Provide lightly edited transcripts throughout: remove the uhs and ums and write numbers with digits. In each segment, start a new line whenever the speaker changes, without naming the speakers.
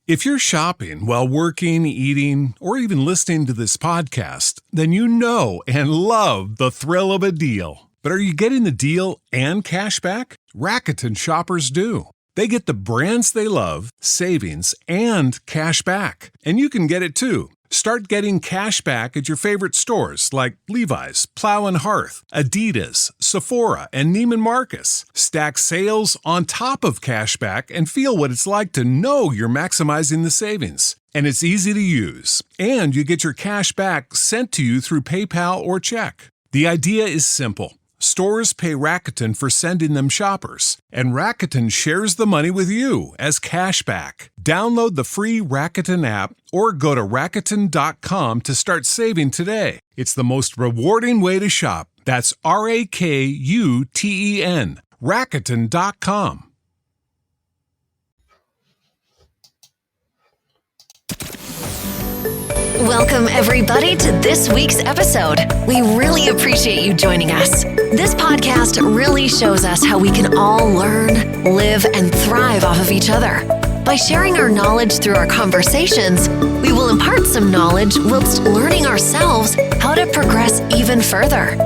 If you're shopping while working, eating, or even listening to this podcast, then you know and love the thrill of a deal. But are you getting the deal and cash back? Rakuten shoppers do. They get the brands they love, savings, and cash back. And you can get it too. Start getting cash back at your favorite stores like Levi's, Plow and Hearth, Adidas, Sephora, and Neiman Marcus. Stack sales on top of cash back and feel what it's like to know you're maximizing the savings. And it's easy to use. And you get your cash back sent to you through PayPal or check. The idea is simple. Stores pay Rakuten for sending them shoppers, and Rakuten shares the money with you as cash back. Download the free Rakuten app or go to Rakuten.com to start saving today. It's the most rewarding way to shop. That's Rakuten. Rakuten.com.
Welcome, everybody, to this week's episode. We really appreciate you joining us. This podcast really shows us how we can all learn, live, and thrive off of each other. By sharing our knowledge through our conversations, we will impart some knowledge whilst learning ourselves how to progress even further.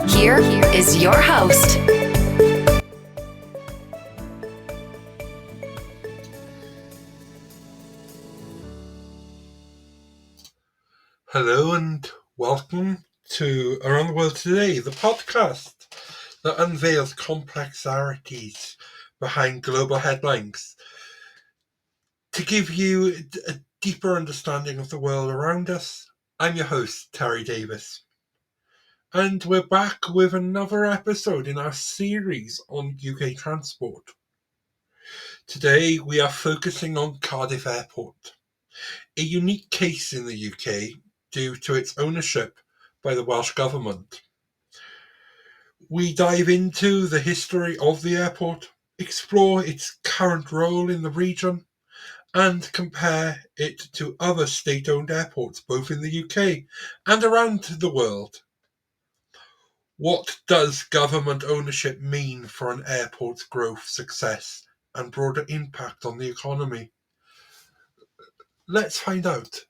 Here is your host.
Hello and welcome to Around the World Today, the podcast that unveils complexities behind global headlines to give you a deeper understanding of the world around us. I'm your host, Terry Davis, and we're back with another episode in our series on UK transport. Today we are focusing on Cardiff Airport, a unique case in the UK due to its ownership by the Welsh Government. We dive into the history of the airport, explore its current role in the region, and compare it to other state-owned airports, both in the UK and around the world. What does government ownership mean for an airport's growth, success, and broader impact on the economy? Let's find out.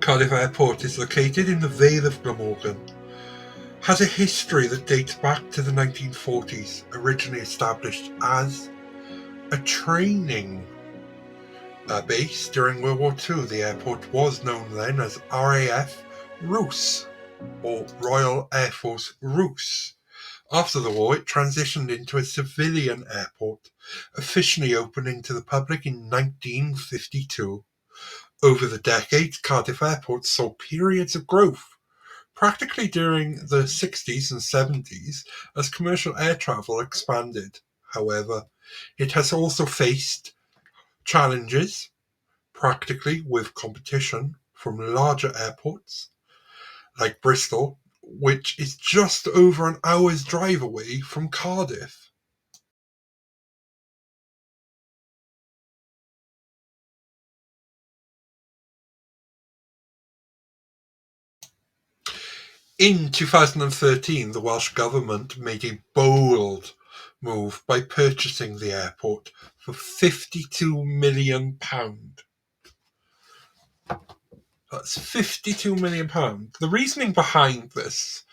Cardiff Airport is located in the Vale of Glamorgan, has a history that dates back to the 1940s, originally established as a training base during World War II. The airport was known then as RAF Roos, or Royal Air Force Roos. After the war, it transitioned into a civilian airport, officially opening to the public in 1952. Over the decades, Cardiff Airport saw periods of growth, practically during the 60s and 70s as commercial air travel expanded. However, it has also faced challenges, practically with competition from larger airports like Bristol, which is just over an hour's drive away from Cardiff. In 2013, the Welsh Government made a bold move by purchasing the airport for £52 million. That's £52 million. The reasoning behind this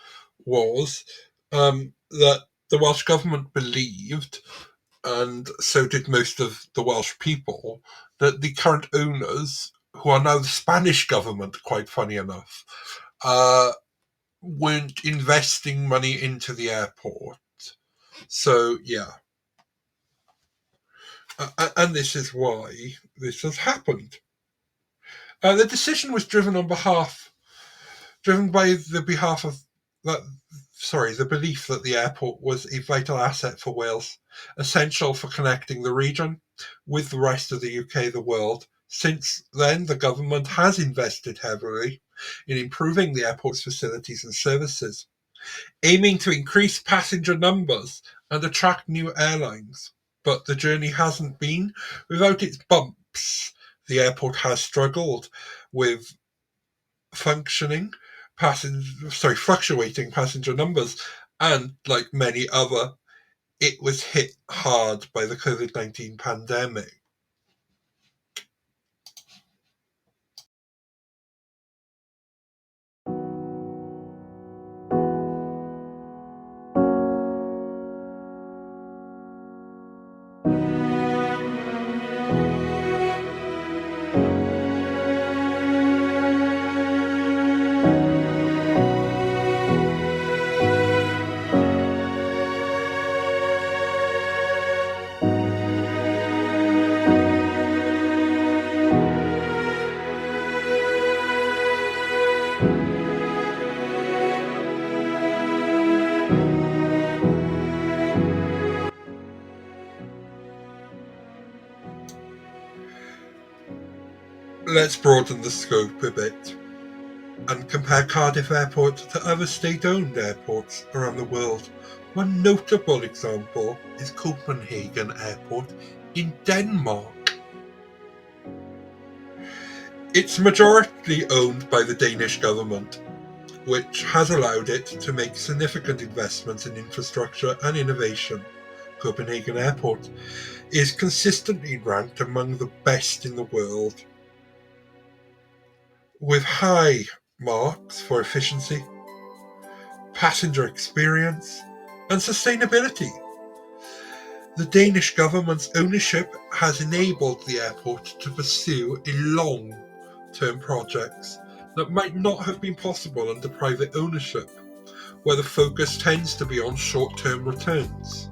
was that the Welsh Government believed, and so did most of the Welsh people, that the current owners, who are now the Spanish government, quite funny enough, weren't investing money into the airport. So, yeah. And this is why this has happened. The decision was driven by the behalf of belief that the airport was a vital asset for Wales, essential for connecting the region with the rest of the UK, the world. Since then, the government has invested heavily in improving the airport's facilities and services, aiming to increase passenger numbers and attract new airlines. But the journey hasn't been without its bumps. The airport has struggled with fluctuating passenger numbers, and like many other, it was hit hard by the COVID-19 pandemic. Let's broaden the scope a bit and compare Cardiff Airport to other state-owned airports around the world. One notable example is Copenhagen Airport in Denmark. It's majority owned by the Danish government, which has allowed it to make significant investments in infrastructure and innovation. Copenhagen Airport is consistently ranked among the best in the world, with high marks for efficiency, passenger experience, and sustainability. The Danish government's ownership has enabled the airport to pursue long-term projects that might not have been possible under private ownership, where the focus tends to be on short-term returns.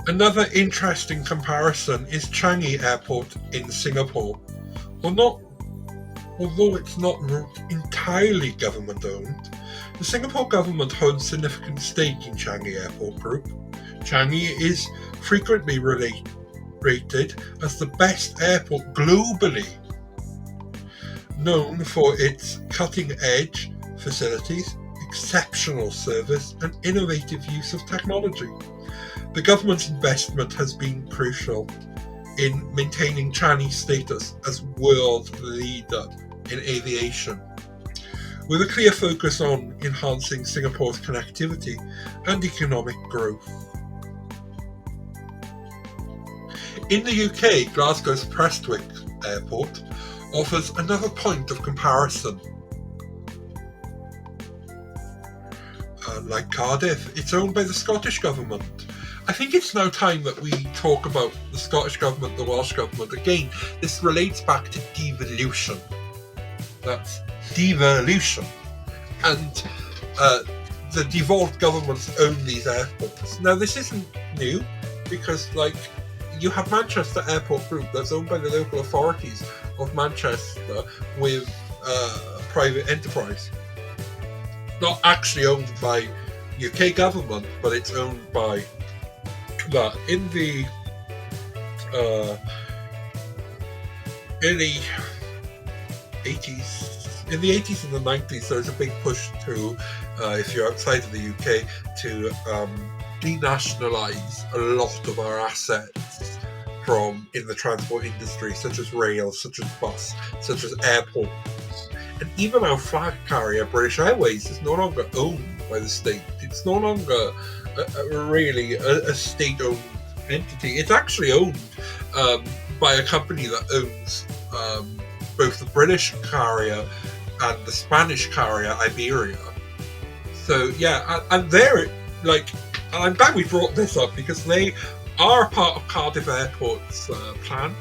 Another interesting comparison is Changi Airport in Singapore. Although it's not entirely government-owned, the Singapore government holds significant stake in Changi Airport Group. Changi is frequently rated as the best airport globally, known for its cutting-edge facilities, exceptional service, and innovative use of technology. The government's investment has been crucial in maintaining Changi's status as world leader in aviation, with a clear focus on enhancing Singapore's connectivity and economic growth. In the UK, Glasgow's Prestwick Airport offers another point of comparison. Like Cardiff, it's owned by the Scottish Government. I think it's now time that we talk about the Scottish Government, the Welsh Government. Again, this relates back to devolution. That's devolution. And the devolved governments own these airports. Now, this isn't new, because you have Manchester Airport Group that's owned by the local authorities of Manchester with private enterprise. Not actually owned by UK government, but it's owned by that. In the 80s and the 90s, there was a big push to, if you're outside of the UK, to denationalise a lot of our assets in the transport industry, such as rail, such as bus, such as airports. And even our flag carrier, British Airways, is no longer owned by the state. It's no longer really a state-owned entity. It's actually owned by a company that owns both the British carrier and the Spanish carrier, Iberia. So yeah, and I'm glad we brought this up, because they are part of Cardiff Airport's plan,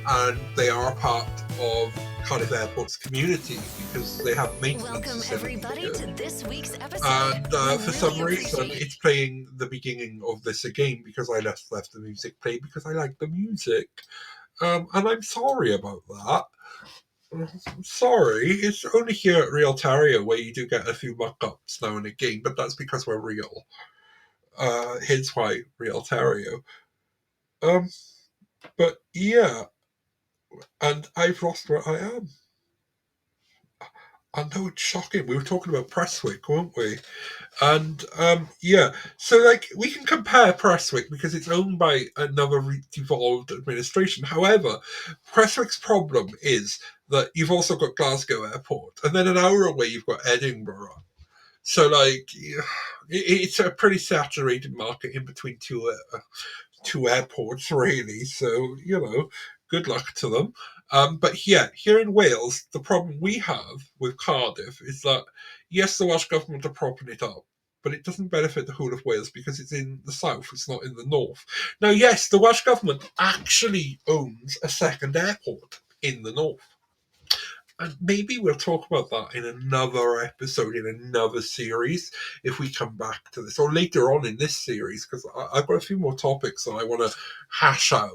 and they are part of Cardiff Airport's community because they have maintenance
Welcome everybody
here.
to this week's episode.
And for some reason, it's playing the beginning of this again because I left the music play because I like the music. And I'm sorry about that. I'm sorry. It's only here at Real Terrier where you do get a few muck-ups now and again, but that's because we're real. Hence why Real Terrier. But yeah, and I've lost where I am. I know it's shocking. We were talking about Prestwick, weren't we? And yeah, so like we can compare Prestwick because it's owned by another devolved administration. However, Prestwick's problem is that you've also got Glasgow Airport, and then an hour away you've got Edinburgh. So like, it's a pretty saturated market in between two airports, really. So good luck to them. But yeah, here in Wales, the problem we have with Cardiff is that, yes, the Welsh Government are propping it up, but it doesn't benefit the whole of Wales because it's in the south, it's not in the north. Now, yes, the Welsh Government actually owns a second airport in the north. And maybe we'll talk about that in another episode, in another series, if we come back to this, or later on in this series, because I've got a few more topics that I want to hash out.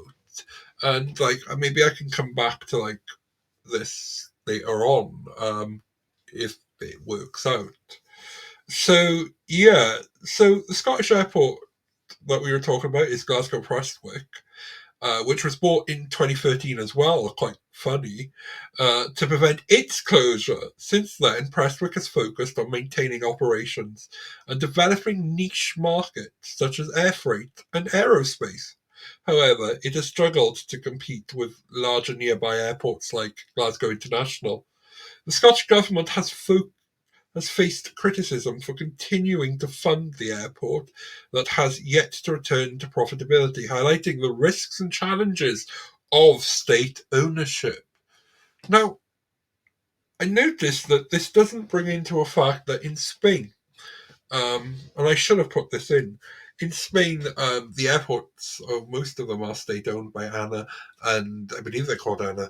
And maybe I can come back to this later on, if it works out. So yeah, so the Scottish airport that we were talking about is Glasgow Prestwick, which was bought in 2013 as well, quite funny, to prevent its closure. Since then, Prestwick has focused on maintaining operations and developing niche markets such as air freight and aerospace. However, it has struggled to compete with larger nearby airports like Glasgow International. The Scottish Government has faced criticism for continuing to fund the airport that has yet to return to profitability, highlighting the risks and challenges of state ownership. Now, I noticed that this doesn't bring into a fact that in Spain, and I should have put this in Spain, the airports, most of them are state-owned by ANA, and I believe they're called ANA,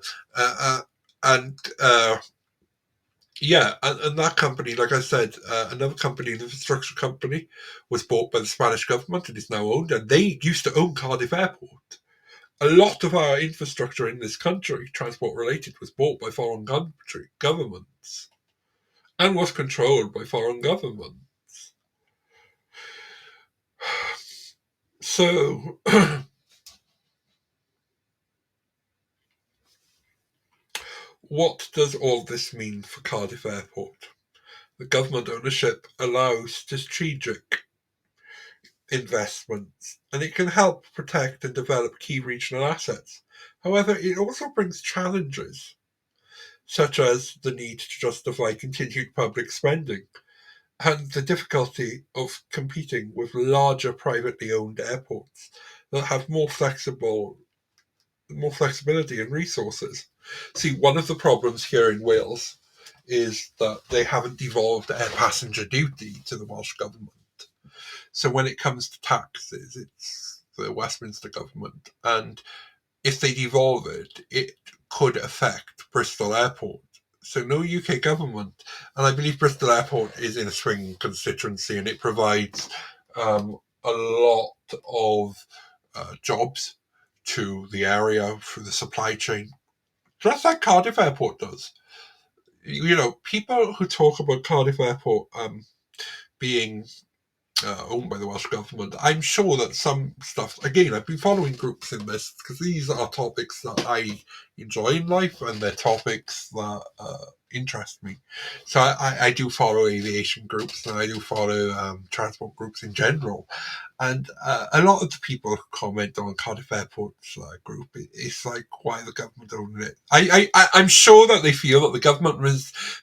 yeah, and that company, like I said, another company, an infrastructure company, was bought by the Spanish government and is now owned, and they used to own Cardiff Airport. A lot of our infrastructure in this country, transport-related, was bought by foreign governments and was controlled by foreign governments. So, what does all this mean for Cardiff Airport? The government ownership allows strategic investments, and it can help protect and develop key regional assets. However, it also brings challenges, such as the need to justify continued public spending and the difficulty of competing with larger privately owned airports that have more flexibility and resources. See, one of the problems here in Wales is that they haven't devolved air passenger duty to the Welsh Government. So when it comes to taxes, it's the Westminster government. And if they devolve it, it could affect Bristol Airport. So no UK government. And I believe Bristol Airport is in a swing constituency, and it provides a lot of jobs to the area through the supply chain, just like Cardiff Airport does. People who talk about Cardiff Airport being owned by the Welsh Government, I'm sure that some stuff, again, I've been following groups in this because these are topics that I enjoy in life, and they're topics that interest me. So I do follow aviation groups, and I do follow transport groups in general. And a lot of the people who comment on Cardiff Airport's group, it's like, why the government owning it? I'm sure that they feel that the government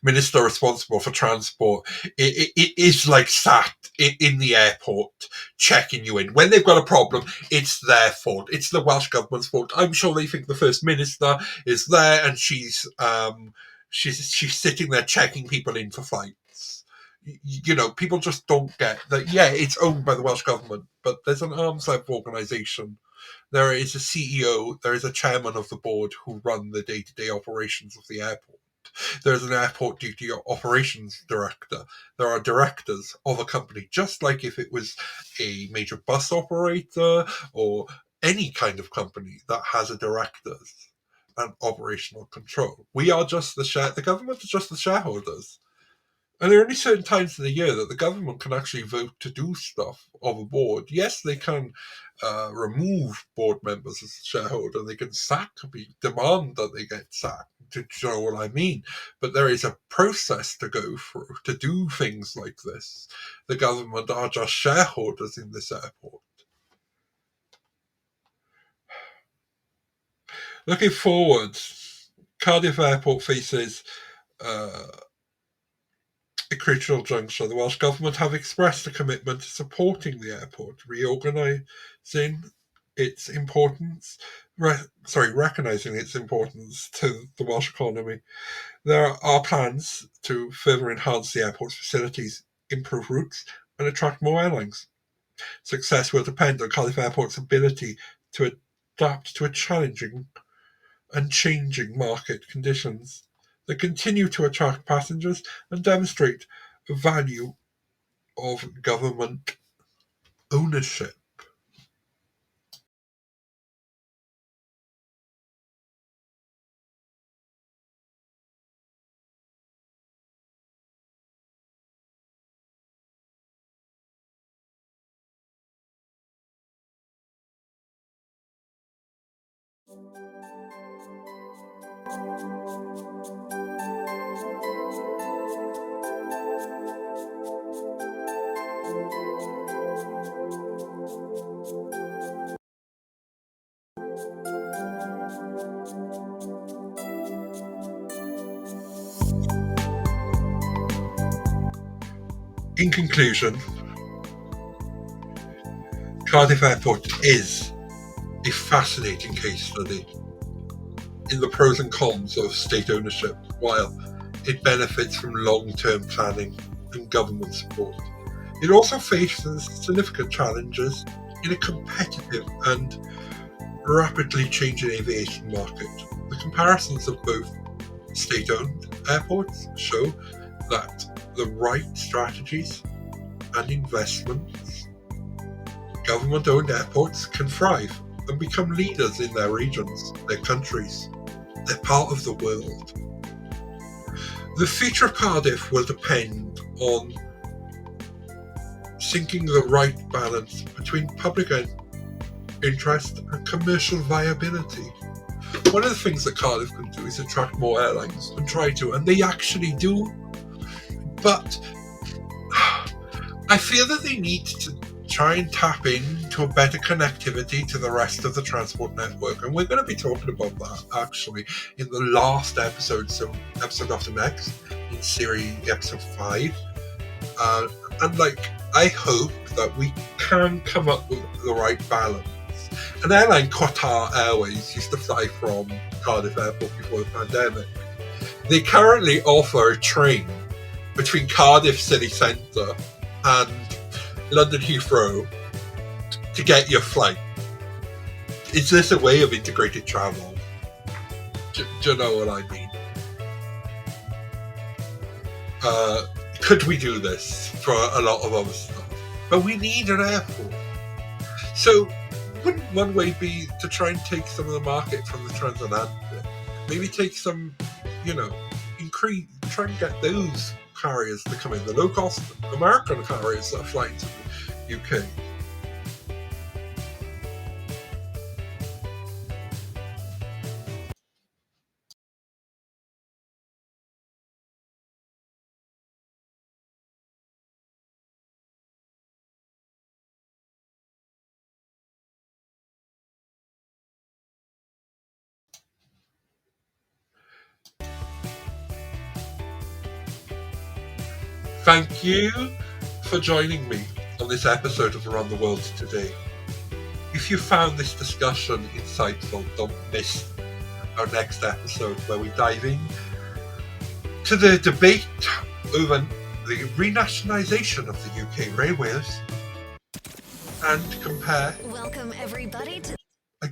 minister responsible for transport it is sat in the airport checking you in. When they've got a problem, it's their fault. It's the Welsh Government's fault. I'm sure they think the First Minister is there and she's sitting there checking people in for flights. People just don't get that. Yeah, it's owned by the Welsh Government, but there's an arm's length organisation There is a CEO, there is a chairman of the board who run the day-to-day operations of the airport. There's an airport duty operations director. There are directors of a company, just like if it was a major bus operator or any kind of company that has a directors and operational control. We are just the government is just the shareholders. And there are only certain times in the year that the government can actually vote to do stuff of a board. Yes, they can remove board members as a shareholder. They can demand that they get sacked, to know what I mean. But there is a process to go through to do things like this. The government are just shareholders in this airport. Looking forward, Cardiff Airport faces a crucial juncture. The Welsh Government have expressed a commitment to supporting the airport, recognising its importance to the Welsh economy. There are plans to further enhance the airport's facilities, improve routes, and attract more airlines. Success will depend on Cardiff Airport's ability to adapt to a challenging and changing market conditions that continue to attract passengers and demonstrate the value of government ownership. In conclusion, Cardiff Airport is a fascinating case study in the pros and cons of state ownership, while it benefits from long-term planning and government support. It also faces significant challenges in a competitive and rapidly changing aviation market. The comparisons of both state-owned airports show that the right strategies and investments, government-owned airports can thrive and become leaders in their regions, their countries. They're part of the world. The future of Cardiff will depend on sinking the right balance between public interest and commercial viability. One of the things that Cardiff can do is attract more airlines and they actually do. But I feel that they need to try and tap into a better connectivity to the rest of the transport network. And we're going to be talking about that actually in the last episode, so episode after next, in series episode 5. I hope that we can come up with the right balance. An airline, Qatar Airways, used to fly from Cardiff Airport before the pandemic. They currently offer a train between Cardiff city centre and London Heathrow to get your flight. Is this a way of integrated travel? Do you know what I mean? Could we do this for a lot of other stuff? But we need an airport. So wouldn't one way be to try and take some of the market from the transatlantic? Maybe take some, try and get those carriers to come in, the low-cost American carriers that are flying to the UK. Thank you for joining me on this episode of Around the World Today. If you found this discussion insightful, don't miss our next episode where we dive in to the debate over the renationalisation of the UK railways and compare.
Welcome everybody to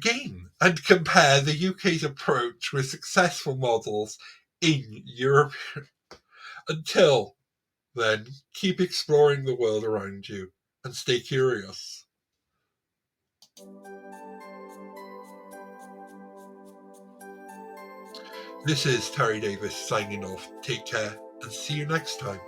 again and compare the UK's approach with successful models in Europe. Until then, keep exploring the world around you and stay curious. This is Terry Davis signing off. Take care and see you next time.